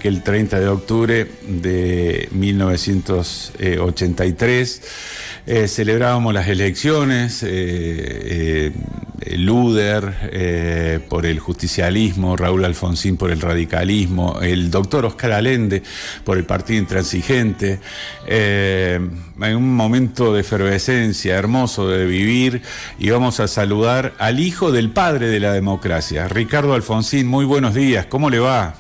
aquel 30 de octubre de 1983. Celebrábamos las elecciones, Luder por el justicialismo, Raúl Alfonsín por el radicalismo, el doctor Oscar Allende por el Partido Intransigente, en un momento de efervescencia hermoso de vivir, y vamos a saludar al hijo del padre de la democracia, Ricardo Alfonsín. Muy buenos días, ¿cómo le va?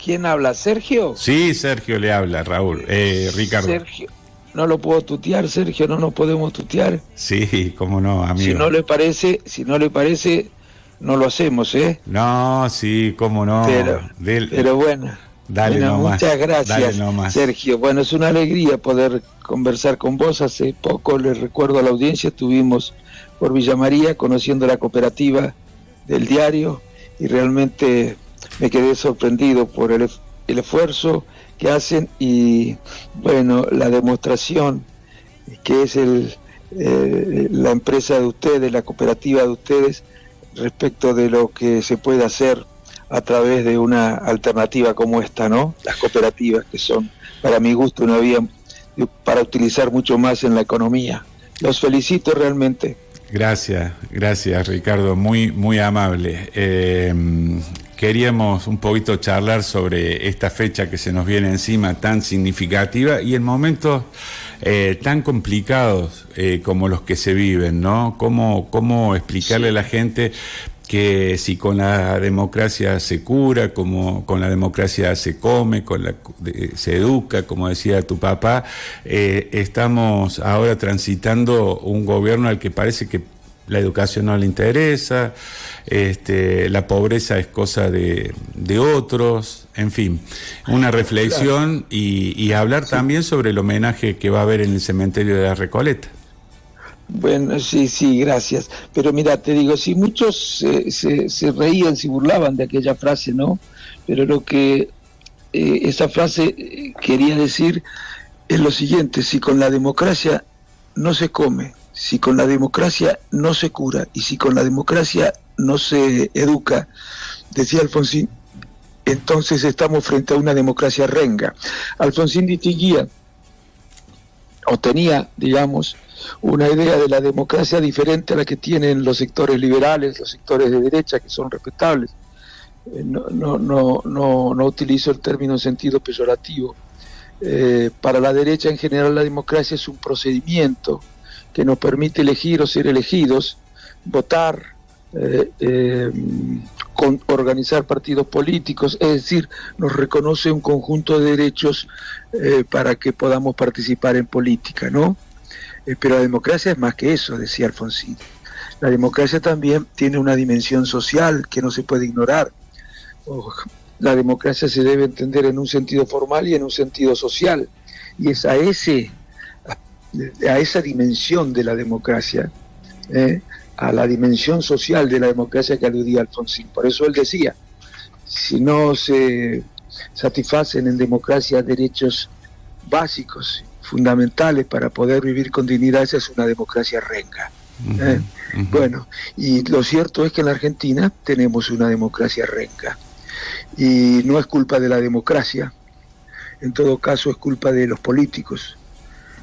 ¿Quién habla? ¿Sergio? Sí, Sergio le habla, Raúl. Ricardo. Sergio, no lo puedo tutear, Sergio, no nos podemos tutear. Sí, cómo no, amigo. Si no le parece, no lo hacemos, ¿eh? No, sí, cómo no. Pero bueno. Dale nomás. Muchas gracias, Sergio. Bueno, es una alegría poder conversar con vos. Hace poco, les recuerdo a la audiencia, estuvimos por Villa María conociendo la cooperativa del diario y realmente me quedé sorprendido por el esfuerzo que hacen y, bueno, la demostración que es la empresa de ustedes, la cooperativa de ustedes, respecto de lo que se puede hacer a través de una alternativa como esta, ¿no? Las cooperativas, que son, para mi gusto, una vía para utilizar mucho más en la economía. Los felicito realmente. Gracias, Ricardo, muy, muy amable. Queríamos un poquito charlar sobre esta fecha que se nos viene encima, tan significativa, y en momentos tan complicados como los que se viven, ¿no? ¿Cómo explicarle a la gente que si con la democracia se cura, como con la democracia se come, se educa, como decía tu papá, estamos ahora transitando un gobierno al que parece que la educación no le interesa, la pobreza es cosa de otros, en fin, una reflexión y hablar también sobre el homenaje que va a haber en el cementerio de la Recoleta. Bueno, sí, gracias. Pero mira, te digo, si muchos se reían, se burlaban de aquella frase, ¿no? Pero lo que esa frase quería decir es lo siguiente: si con la democracia no se come, si con la democracia no se cura y si con la democracia no se educa, decía Alfonsín, entonces estamos frente a una democracia renga. Alfonsín distinguía, o tenía, digamos, una idea de la democracia diferente a la que tienen los sectores liberales, los sectores de derecha, que son respetables. No utilizo el término en sentido peyorativo. Para la derecha en general la democracia es un procedimiento que nos permite elegir o ser elegidos, votar, organizar partidos políticos, es decir, nos reconoce un conjunto de derechos para que podamos participar en política, ¿no? Pero la democracia es más que eso, decía Alfonsín. La democracia también tiene una dimensión social que no se puede ignorar. La democracia se debe entender en un sentido formal y en un sentido social. Y es a esa dimensión de la democracia, a la dimensión social de la democracia que aludía Alfonsín. Por eso él decía, si no se satisfacen en democracia derechos básicos, fundamentales para poder vivir con dignidad, esa es una democracia renga. Bueno, y lo cierto es que en la Argentina tenemos una democracia renga. Y no es culpa de la democracia, en todo caso es culpa de los políticos,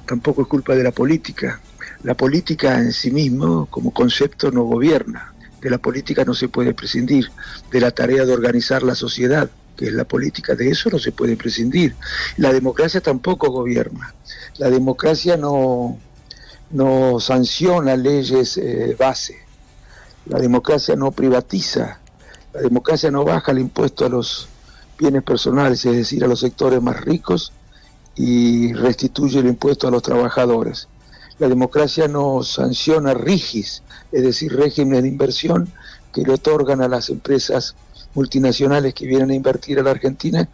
tampoco es culpa de la política. La política en sí mismo, como concepto, no gobierna. De la política no se puede prescindir. De la tarea de organizar la sociedad, que es la política, de eso no se puede prescindir. La democracia tampoco gobierna. La democracia no sanciona leyes base. La democracia no privatiza. La democracia no baja el impuesto a los bienes personales, es decir, a los sectores más ricos, y restituye el impuesto a los trabajadores. La democracia no sanciona RIGIs, es decir, regímenes de inversión que le otorgan a las empresas multinacionales que vienen a invertir a la Argentina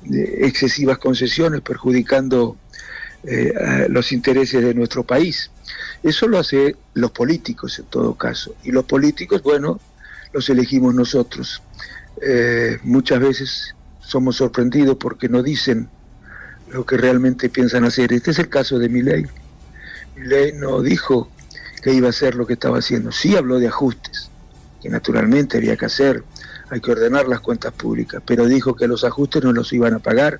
excesivas concesiones, perjudicando los intereses de nuestro país. Eso lo hacen los políticos en todo caso, y los políticos, bueno, los elegimos nosotros. Muchas veces somos sorprendidos porque no dicen lo que realmente piensan hacer. Este es el caso de Milei. Milei no dijo que iba a hacer lo que estaba haciendo, sí habló de ajustes, que naturalmente había que hacer, hay que ordenar las cuentas públicas, pero dijo que los ajustes no los iban a pagar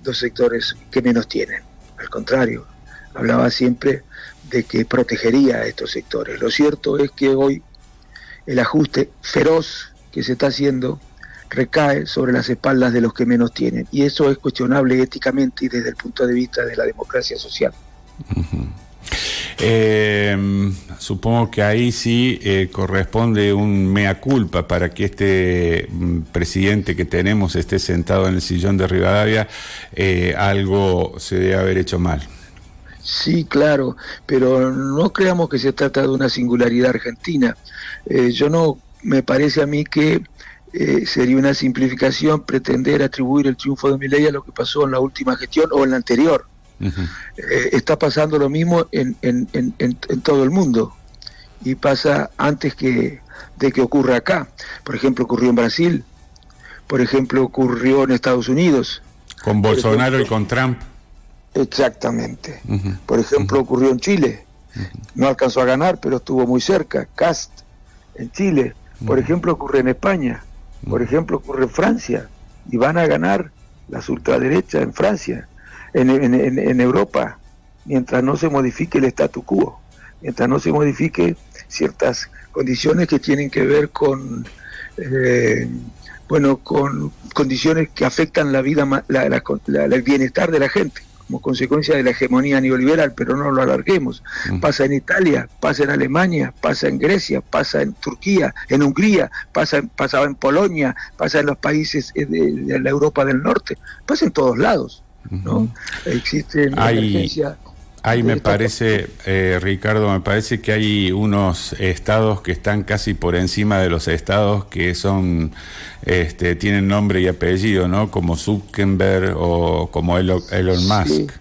los sectores que menos tienen. Al contrario, hablaba siempre de que protegería a estos sectores. Lo cierto es que hoy el ajuste feroz que se está haciendo recae sobre las espaldas de los que menos tienen, y eso es cuestionable éticamente y desde el punto de vista de la democracia social. Uh-huh. Supongo que ahí sí corresponde un mea culpa para que este presidente que tenemos esté sentado en el sillón de Rivadavia. Algo se debe haber hecho mal. Sí, claro, pero no creamos que se trata de una singularidad argentina. Me parece a mí que sería una simplificación pretender atribuir el triunfo de Milei a lo que pasó en la última gestión o en la anterior. Uh-huh. Está pasando lo mismo en todo el mundo, y pasa antes de que ocurra acá. Por ejemplo, ocurrió en Brasil, por ejemplo, ocurrió en Estados Unidos. Con Bolsonaro y con Trump. Exactamente. Uh-huh. Por ejemplo, ocurrió en Chile. Uh-huh. No alcanzó a ganar, pero estuvo muy cerca. Kast en Chile. Por ejemplo, ocurre en España. Por ejemplo, ocurre en Francia. Y van a ganar las ultraderechas en Francia, en Europa, mientras no se modifique el statu quo, mientras no se modifique ciertas condiciones que tienen que ver con con condiciones que afectan la vida, el bienestar de la gente, como consecuencia de la hegemonía neoliberal, pero no lo alarguemos. Pasa en Italia, pasa en Alemania, pasa en Grecia, pasa en Turquía, en Hungría, pasaba en Polonia, pasa en los países de la Europa del Norte, pasa en todos lados, ¿no? Existe emergencia. Ahí me parece, Ricardo, me parece que hay unos estados que están casi por encima de los estados que son, tienen nombre y apellido, ¿no? Como Zuckerberg o como Elon Musk.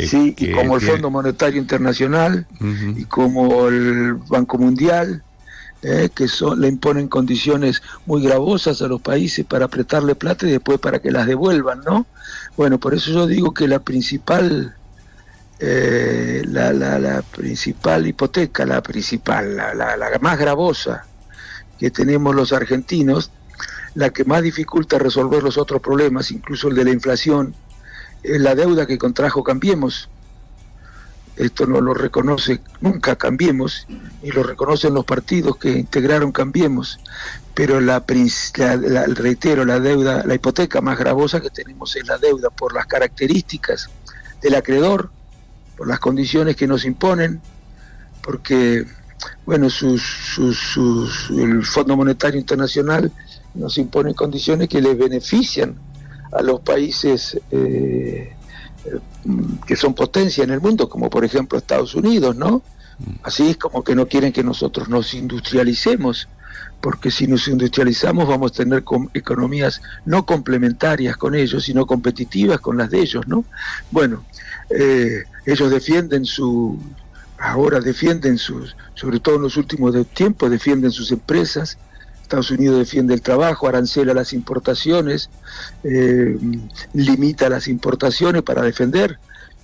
Sí, y como el Fondo Monetario Internacional, uh-huh, y como el Banco Mundial, que le imponen condiciones muy gravosas a los países para apretarle plata y después para que las devuelvan, ¿no? Bueno, por eso yo digo que la principal principal hipoteca, la más gravosa que tenemos los argentinos, la que más dificulta resolver los otros problemas, incluso el de la inflación, es la deuda que contrajo Cambiemos. Esto no lo reconoce nunca Cambiemos, y lo reconocen los partidos que integraron Cambiemos, pero reitero, la hipoteca más gravosa que tenemos es la deuda, por las características del acreedor, por las condiciones que nos imponen, porque bueno, el Fondo Monetario Internacional nos impone condiciones que les benefician a los países que son potencia en el mundo, como por ejemplo Estados Unidos, ¿no? Así es como que no quieren que nosotros nos industrialicemos, porque si nos industrializamos vamos a tener economías no complementarias con ellos, sino competitivas con las de ellos, ¿no? Bueno, ellos defienden sobre todo en los últimos tiempos, defienden sus empresas. Estados Unidos defiende el trabajo, arancela las importaciones, limita las importaciones para defender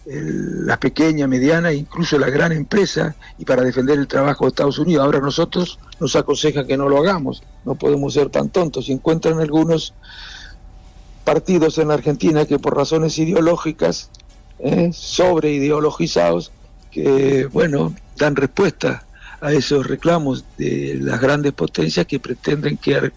la pequeña, mediana e incluso la gran empresa, y para defender el trabajo de Estados Unidos. Ahora nosotros nos aconseja que no lo hagamos, no podemos ser tan tontos. Y encuentran algunos partidos en la Argentina que por razones ideológicas, sobreideologizados, que bueno, dan respuesta a esos reclamos de las grandes potencias que pretenden que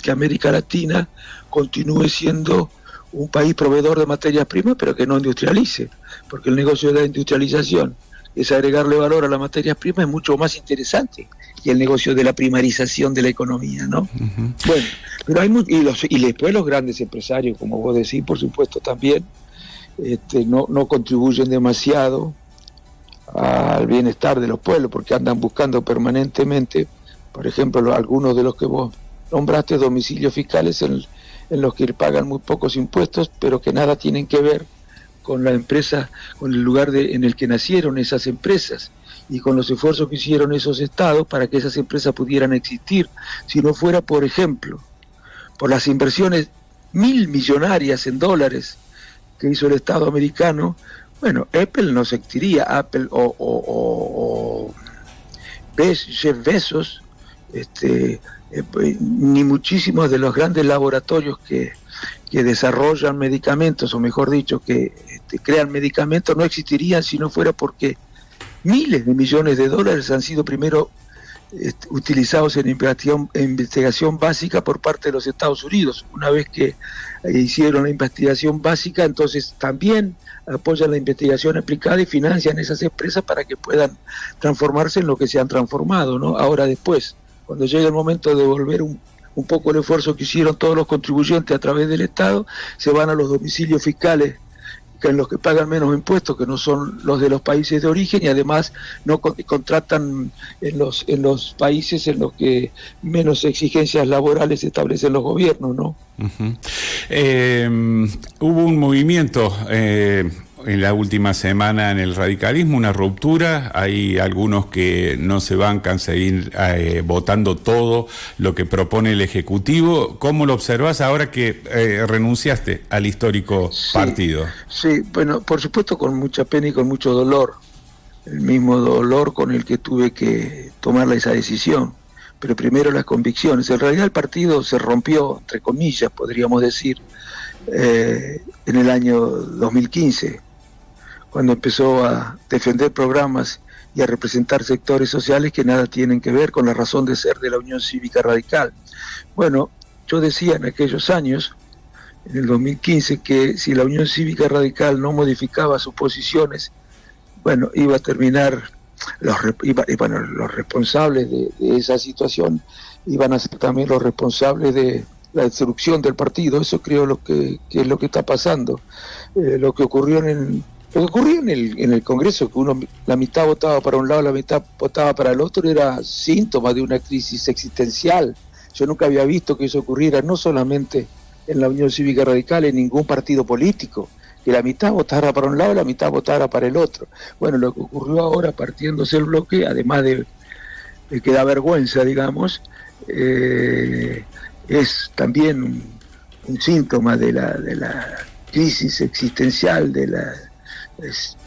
América Latina continúe siendo un país proveedor de materias primas, pero que no industrialice, porque el negocio de la industrialización es agregarle valor a las materias primas, es mucho más interesante que el negocio de la primarización de la economía, ¿no? Uh-huh. Bueno, pero hay y después los grandes empresarios, como vos decís, por supuesto también, no contribuyen demasiado al bienestar de los pueblos, porque andan buscando permanentemente, por ejemplo, algunos de los que vos nombraste, domicilios fiscales en los que pagan muy pocos impuestos, pero que nada tienen que ver con la empresa, con el lugar en el que nacieron esas empresas, y con los esfuerzos que hicieron esos estados para que esas empresas pudieran existir. Si no fuera, por ejemplo, por las inversiones millonarias en dólares que hizo el Estado americano, bueno, Apple no existiría. Apple o Jeff Bezos ni muchísimos de los grandes laboratorios que desarrollan medicamentos, o mejor dicho, que crean medicamentos, no existirían si no fuera porque miles de millones de dólares han sido primero utilizados en investigación básica por parte de los Estados Unidos. Una vez que hicieron la investigación básica, entonces también apoyan la investigación aplicada y financian esas empresas para que puedan transformarse en lo que se han transformado, ¿no? Ahora después, cuando llega el momento de devolver un poco el esfuerzo que hicieron todos los contribuyentes a través del Estado, se van a los domicilios fiscales en los que pagan menos impuestos, que no son los de los países de origen, y además no contratan en los países en los que menos exigencias laborales establecen los gobiernos, ¿no? Uh-huh. Hubo un movimiento en la última semana en el radicalismo, una ruptura. Hay algunos que no se bancan seguir votando todo lo que propone el Ejecutivo. ¿Cómo lo observás ahora que renunciaste al histórico partido? Sí, bueno, por supuesto con mucha pena y con mucho dolor, el mismo dolor con el que tuve que tomar esa decisión, pero primero las convicciones. En realidad el partido se rompió, entre comillas, podríamos decir, en el año 2015, cuando empezó a defender programas y a representar sectores sociales que nada tienen que ver con la razón de ser de la Unión Cívica Radical. Bueno, yo decía en aquellos años, en el 2015, que si la Unión Cívica Radical no modificaba sus posiciones, bueno, iba a terminar, los responsables de esa situación iban a ser también los responsables de la destrucción del partido. Eso creo que es lo que está pasando. Lo que ocurrió en el Congreso, que la mitad votaba para un lado, la mitad votaba para el otro, era síntoma de una crisis existencial. Yo nunca había visto que eso ocurriera, no solamente en la Unión Cívica Radical, en ningún partido político, que la mitad votara para un lado y la mitad votara para el otro. Bueno, lo que ocurrió ahora, partiéndose el bloque, además de que da vergüenza, digamos, es también un síntoma de la crisis existencial, de la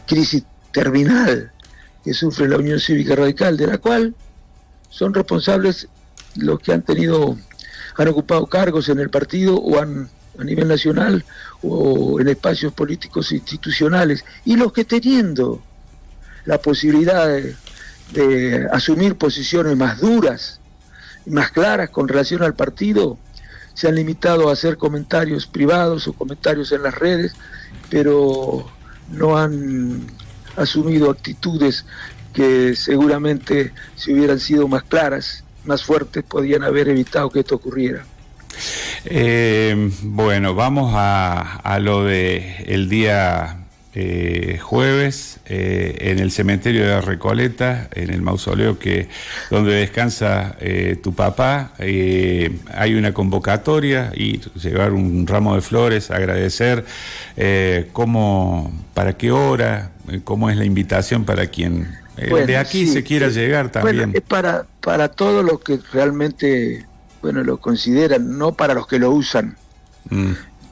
crisis terminal que sufre la Unión Cívica Radical, de la cual son responsables los que han ocupado cargos en el partido o a nivel nacional o en espacios políticos institucionales, y los que, teniendo la posibilidad de asumir posiciones más duras y más claras con relación al partido, se han limitado a hacer comentarios privados o comentarios en las redes, pero no han asumido actitudes que seguramente, si hubieran sido más claras, más fuertes, podían haber evitado que esto ocurriera. Bueno, vamos a lo de el día jueves en el cementerio de la Recoleta, en el mausoleo donde descansa tu papá. Hay una convocatoria y llevar un ramo de flores, agradecer. ¿Para qué hora? ¿Cómo es la invitación para quien de aquí se quiera llegar también? Bueno, es para todos los que realmente, lo consideran, no para los que lo usan.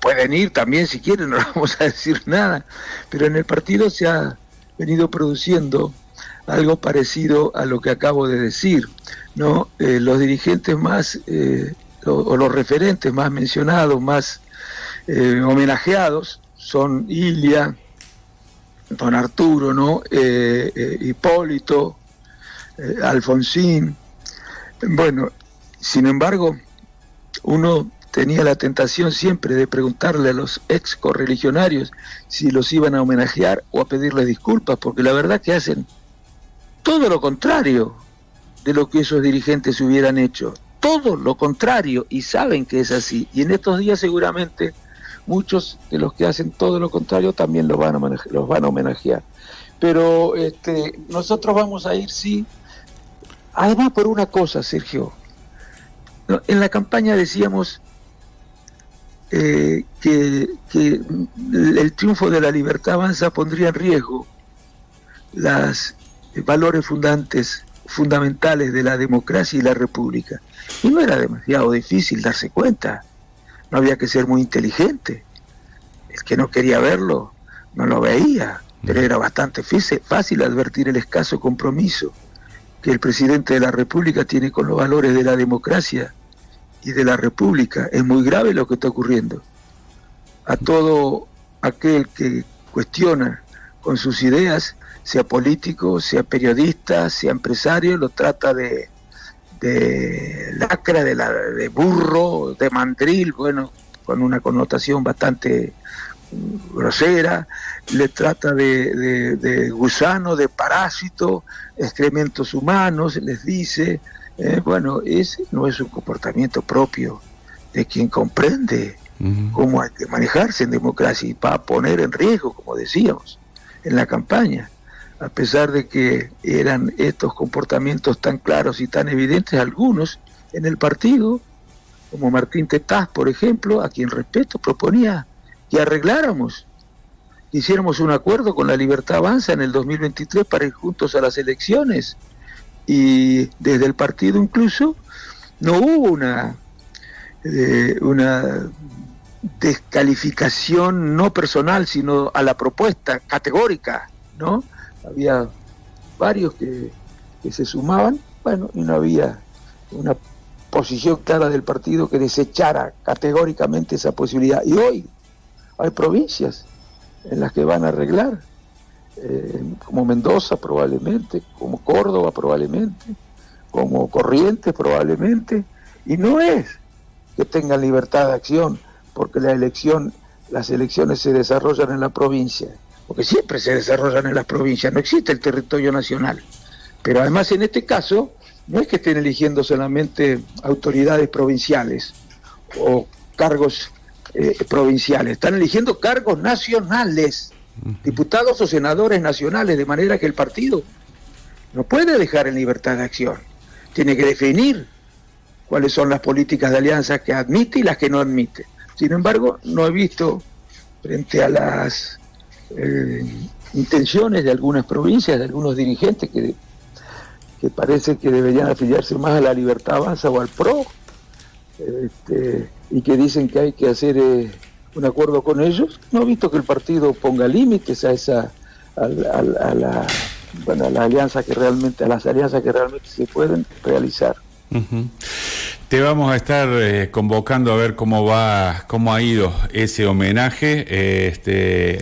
Pueden ir también si quieren, no vamos a decir nada, pero en el partido se ha venido produciendo algo parecido a lo que acabo de decir, ¿no? Los dirigentes más, o los referentes más mencionados, más homenajeados, son Ilia, don Arturo, ¿no? Hipólito, Alfonsín. Bueno, sin embargo, uno tenía la tentación siempre de preguntarle a los ex correligionarios si los iban a homenajear o a pedirles disculpas, porque la verdad que hacen todo lo contrario de lo que esos dirigentes hubieran hecho, todo lo contrario, y saben que es así, y en estos días seguramente muchos de los que hacen todo lo contrario también los van a homenajear. Pero nosotros vamos a ir, sí, además por una cosa, Sergio. En la campaña decíamos que el triunfo de la Libertad Avanza pondría en riesgo los valores fundamentales de la democracia y la república. Y no era demasiado difícil darse cuenta, no había que ser muy inteligente. El que no quería verlo no lo veía, pero era bastante fácil advertir el escaso compromiso que el presidente de la República tiene con los valores de la democracia y de la República. Es muy grave lo que está ocurriendo. A todo aquel que cuestiona con sus ideas, sea político, sea periodista, sea empresario, lo trata de lacra, de burro, de mandril, bueno, con una connotación bastante grosera, le trata de gusano, de parásito, excrementos humanos, les dice, bueno, ese no es un comportamiento propio de quien comprende cómo hay que manejarse en democracia y va a poner en riesgo, como decíamos, en la campaña, a pesar de que eran estos comportamientos tan claros y tan evidentes, algunos en el partido, como Martín Tetaz, por ejemplo, a quien respeto, proponía que arregláramos, que hiciéramos un acuerdo con La Libertad Avanza en el 2023 para ir juntos a las elecciones, y desde el partido incluso no hubo una descalificación no personal, sino a la propuesta categórica, ¿no? Había varios que se sumaban, bueno, y no había una posición clara del partido que desechara categóricamente esa posibilidad. Y hoy hay provincias en las que van a arreglar, como Mendoza probablemente, como Córdoba probablemente, como Corrientes probablemente, y no es que tengan libertad de acción, porque las elecciones se desarrollan en la provincia, porque siempre se desarrollan en las provincias, no existe el territorio nacional. Pero además en este caso, no es que estén eligiendo solamente autoridades provinciales o cargos provinciales, están eligiendo cargos nacionales, diputados o senadores nacionales, de manera que el partido no puede dejar en libertad de acción, tiene que definir cuáles son las políticas de alianza que admite y las que no admite. Sin embargo, no he visto, frente a las intenciones de algunas provincias, de algunos dirigentes que parece que deberían afiliarse más a La Libertad Avanza o al PRO, y que dicen que hay que hacer un acuerdo con ellos, no he visto que el partido ponga límites a las alianzas que realmente se pueden realizar. Te vamos a estar convocando a ver cómo ha ido ese homenaje.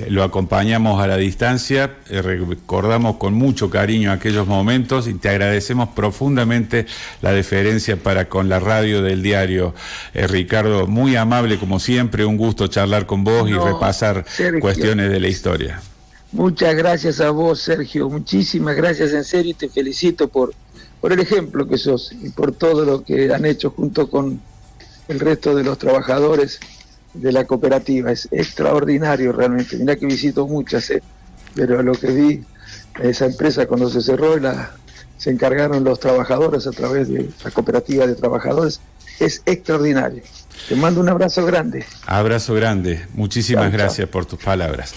Lo acompañamos a la distancia, recordamos con mucho cariño aquellos momentos y te agradecemos profundamente la deferencia para con la radio del diario. Ricardo, muy amable como siempre, un gusto charlar con vos y repasar Sergio, cuestiones de la historia. Muchas gracias a vos, Sergio, muchísimas gracias en serio y te felicito por el ejemplo que sos y por todo lo que han hecho junto con el resto de los trabajadores de la cooperativa. Es extraordinario realmente. Mirá que visito muchas, pero lo que vi, esa empresa cuando se cerró se encargaron los trabajadores a través de la cooperativa de trabajadores, es extraordinario. Te mando un abrazo grande. Abrazo grande. Muchísimas gracias por tus palabras.